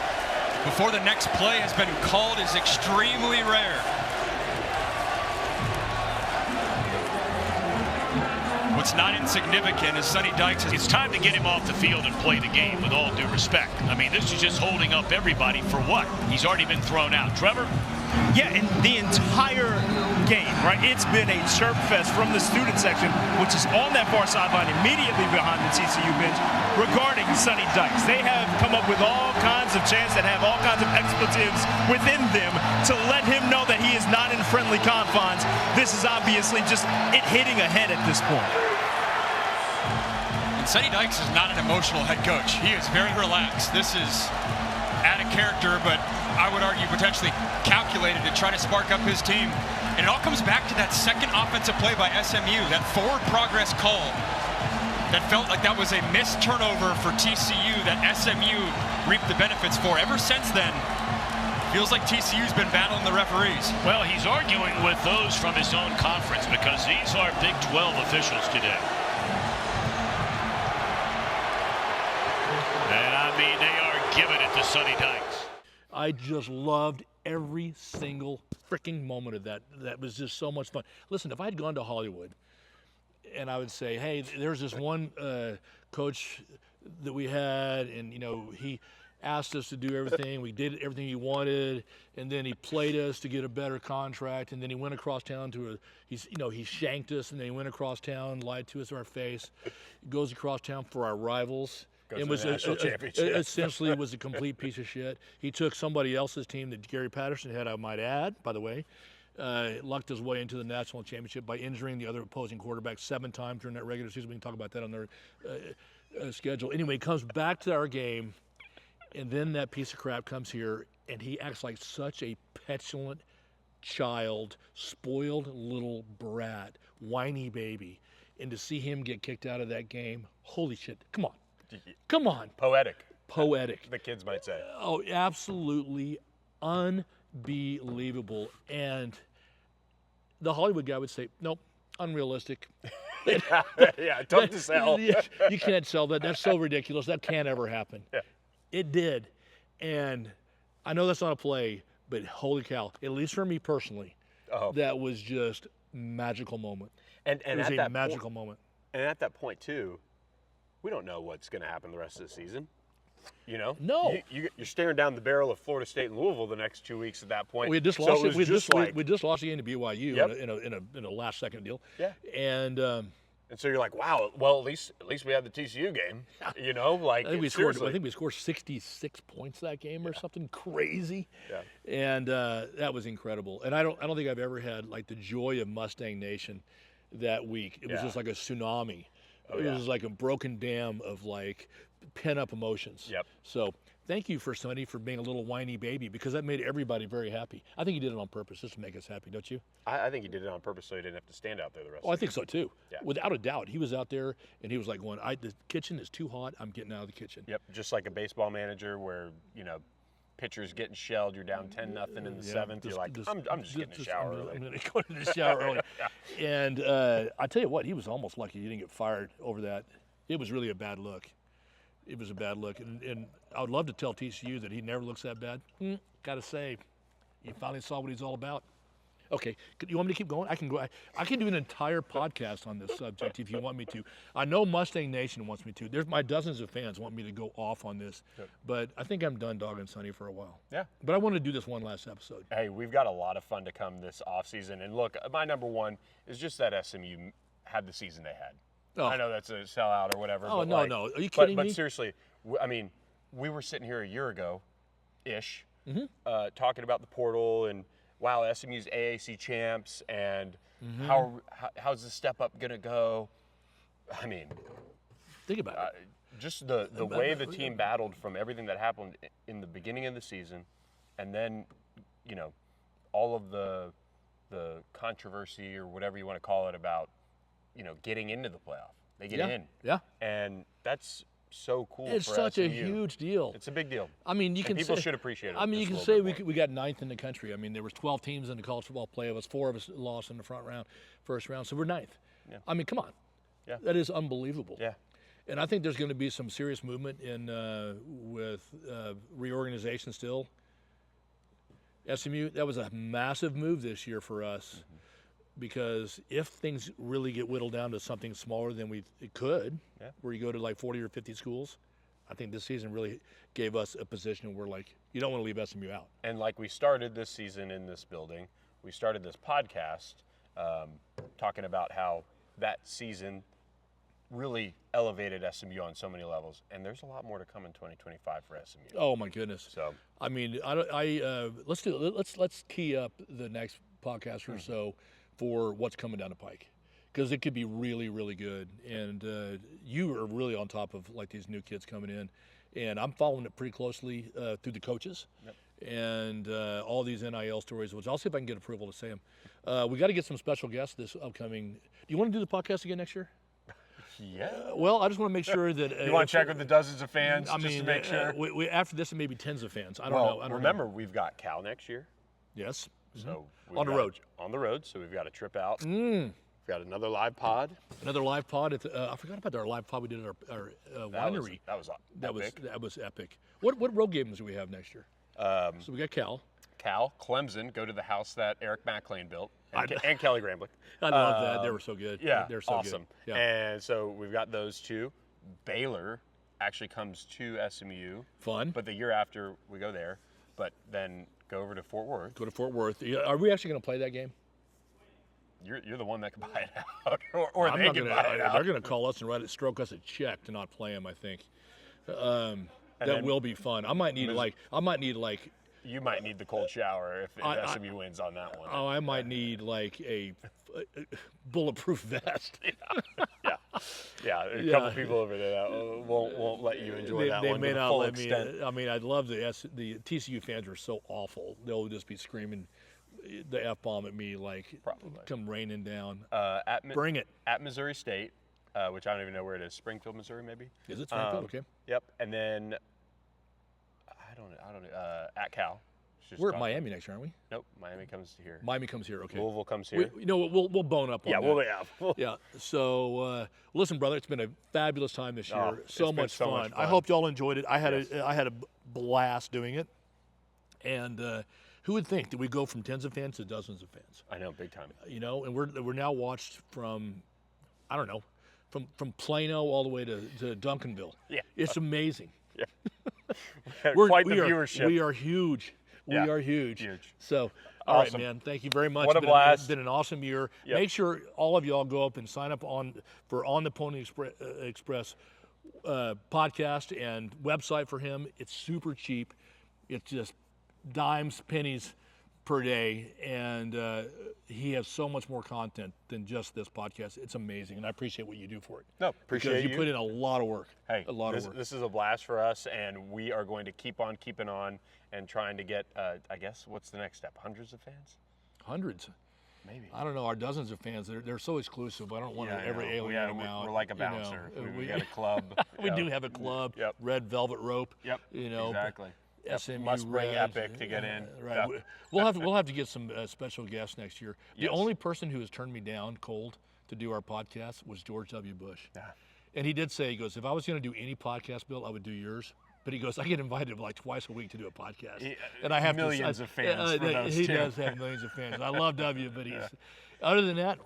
before the next play has been called is extremely rare. What's not insignificant is Sonny Dykes. It's time to get him off the field and play the game, with all due respect. I mean, this is just holding up everybody for what? He's already been thrown out. Trevor? Yeah, and the entire game, right? It's been a chirp fest from the student section, which is on that far sideline immediately behind the TCU bench, regarding Sonny Dykes. They have come up with all kinds of chants that have all kinds of expletives within them to let him know that he is not in friendly confines. This is obviously just it hitting ahead at this point. And Sonny Dykes is not an emotional head coach. He is very relaxed. This is out of character, but I would argue potentially calculated to try to spark up his team. And it all comes back to that second offensive play by SMU, that forward progress call that felt like that was a missed turnover for TCU that SMU reaped the benefits for. Ever since then, feels like TCU's been battling the referees. Well, he's arguing with those from his own conference because these are Big 12 officials today. And I mean, they are giving it to Sonny Dykes. I just loved every single freaking moment of that. That was just so much fun. Listen, if I'd gone to Hollywood and I would say, hey, there's this one coach that we had, and you know, asked us to do everything. We did everything he wanted, and then he played us to get a better contract, and then he went across town he shanked us, and then he went across town, lied to us in our face. He goes across town for our rivals. It was essentially was a complete piece of shit. He took somebody else's team that Gary Patterson had, I might add, by the way, lucked his way into the national championship by injuring the other opposing quarterback 7 times during that regular season. We can talk about that on their schedule. Anyway, he comes back to our game, and then that piece of crap comes here, and he acts like such a petulant child, spoiled little brat, whiny baby. And to see him get kicked out of that game, holy shit, come on. Come on. Poetic. The kids might say. Oh, absolutely unbelievable. And the Hollywood guy would say, nope, unrealistic. Yeah, tough to sell. You can't sell that. That's so ridiculous. That can't ever happen. Yeah. It did. And I know that's not a play, but holy cow, at least for me personally, that was just magical moment. And it was a magical moment. And at that point, too, we don't know what's going to happen the rest of the season. You know? No. You're staring down the barrel of Florida State and Louisville the next 2 weeks at that point. We just lost it. We just lost the game to BYU Yep. in a last second deal. Yeah. And so you're like, wow. Well, at least we had the TCU game. You know, like I think we scored 66 points that game or something crazy. Yeah. And that was incredible. And I don't think I've ever had like the joy of Mustang Nation that week. It was just like a tsunami. It was like a broken dam of like pent-up emotions. Yep. So thank you for Sonny for being a little whiny baby, because that made everybody very happy. I think he did it on purpose just to make us happy, don't you? I think he did it on purpose so he didn't have to stand out there the rest of the I think so too. Yeah. Without a doubt. He was out there and he was like going, the kitchen is too hot, I'm getting out of the kitchen. Yep, just like a baseball manager where, you know, pitcher's getting shelled, you're down 10-0 in the 7th, you're like, I'm just getting a shower early. I'm going to go to the shower early. And I tell you what, he was almost lucky he didn't get fired over that. It was really a bad look. It was a bad look. And I would love to tell TCU that he never looks that bad. Got to say, he finally saw what he's all about. Okay, you want me to keep going? I can go. I can do an entire podcast on this subject if you want me to. I know Mustang Nation wants me to. There's my dozens of fans want me to go off on this, but I think I'm done dogging Sonny for a while. Yeah. But I want to do this one last episode. Hey, we've got a lot of fun to come this offseason. And look, my number one is just that SMU had the season they had. Oh. I know that's a sellout or whatever. Oh, but no. Are you kidding me? But seriously, I mean, we were sitting here a year ago-ish talking about the portal and, wow, SMU's AAC champs and how's the step up going to go? I mean, think about it. Just the way the team battled from everything that happened in the beginning of the season, and then, you know, all of the controversy or whatever you want to call it about, you know, getting into the playoff. They get in. Yeah. And that's so cool. It's for such SMU. a huge deal. It's a big deal. I mean, people should appreciate it. I mean, you can say we got 9th in the country. I mean, there was 12 teams in the college football playoffs. 4 of us lost in the first round, so we're 9th. Yeah. I mean, come on. Yeah. That is unbelievable. Yeah. And I think there's going to be some serious movement with reorganization still. SMU, that was a massive move this year for us. Because if things really get whittled down to something smaller than it could, where you go to like 40 or 50 schools, I think this season really gave us a position where, like, you don't want to leave SMU out. And like we started this season in this building, we started this podcast talking about how that season really elevated SMU on so many levels, and there's a lot more to come in 2025 for SMU. Oh my goodness! So I mean, let's key up the next podcast or so for what's coming down the pike, because it could be really, really good. And you are really on top of like these new kids coming in, and I'm following it pretty closely through the coaches and all these NIL stories, which I'll see if I can get approval to say them. We got to get some special guests this upcoming. Do you want to do the podcast again next year? Yeah. Well, I just want to make sure that you want to check with the dozens of fans. I mean, just to make sure. We after this, it may be tens of fans. I don't know. Remember, we've got Cal next year. Yes. So on the road. On the road. So we've got a trip out. We've got another live pod. Another live pod. I forgot about our live pod we did at our winery. That was epic. What road games do we have next year? So we got Cal, Clemson. Go to the house that Eric McLean built, and Kelly Gramblick. I love that. They were so good. Yeah, they're so awesome. Good. Yeah. And so we've got those two. Baylor actually comes to SMU. Fun. But the year after, we go there. But then go over to Fort Worth. Go to Fort Worth. Are we actually going to play that game? You're the one that can buy it out, or they can buy it out. They're going to call us and stroke us a check to not play them, I think. That will be fun. I might need like. You might need the cold shower if SMU wins on that one. Oh, I might need like a bulletproof vest. Yeah. A couple people over there that won't let you enjoy that one. They may not let me. I mean, I'd love the TCU fans are so awful. They'll just be screaming the F-bomb at me like come raining down. Bring it. At Missouri State, which I don't even know where it is. Springfield, Missouri, maybe. Is it Springfield? Okay. Yep. And then I don't know. At Cal. We're at Miami next year, aren't we? Nope. Miami comes here. Miami comes here. Okay. Louisville comes here. We'll bone up on that. Yeah. Yeah. So listen, brother, it's been a fabulous time this year. So much fun. I hope y'all enjoyed it. I had a blast doing it. And who would think that we go from tens of fans to dozens of fans? I know, big time. You know, and we're now watched from, I don't know, from Plano all the way to Duncanville. Yeah. It's amazing. Yeah. Quite the viewership. We are huge. We are huge. So, all right, man. Thank you very much. What a blast. It's been an awesome year. Yep. Make sure all of y'all go up and sign up for On the Pony Express podcast and website for him. It's super cheap. It's just dimes, pennies per day, and he has so much more content than just this podcast. It's amazing, and I appreciate what you do for it. No, appreciate because you put in a lot of work. Hey, a lot of work. This is a blast for us, and we are going to keep on keeping on and trying to get, I guess, what's the next step? Hundreds of fans? Hundreds. Maybe. I don't know. Our dozens of fans, they're so exclusive. I don't want to ever alienate them out. We're like a bouncer. We got a club. We do have a club. Yep. Red velvet rope. Yep. You know. Exactly. SMU must bring Red. Epic to get in. Right. Yeah. We'll have to get some special guests next year. The only person who has turned me down cold to do our podcast was George W. Bush. Yeah. And he did say, he goes, if I was going to do any podcast, Bill, I would do yours. But he goes, I get invited like twice a week to do a podcast. And I have millions of fans for those He too. does have millions of fans. I love W, but other than that,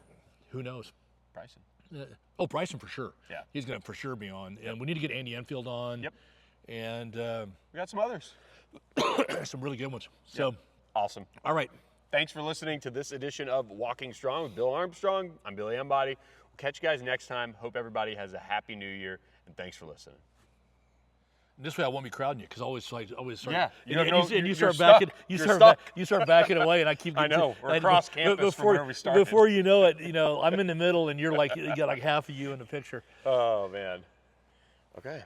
who knows? Bryson. Bryson for sure. Yeah. He's going to for sure be on. And we need to get Andy Enfield on. Yep. And we got some others. Some really good ones. So awesome. All right. Thanks for listening to this edition of Walking Strong with Bill Armstrong. I'm Billy Embody. We'll catch you guys next time. Hope everybody has a happy new year, and thanks for listening. And this way I won't be crowding you because I always start. Yeah, you start backing. You start backing away, and I keep. I know we're across campus from where we started. Before you know it, I'm in the middle, and you're like you got like half of you in the picture. Oh man. Okay.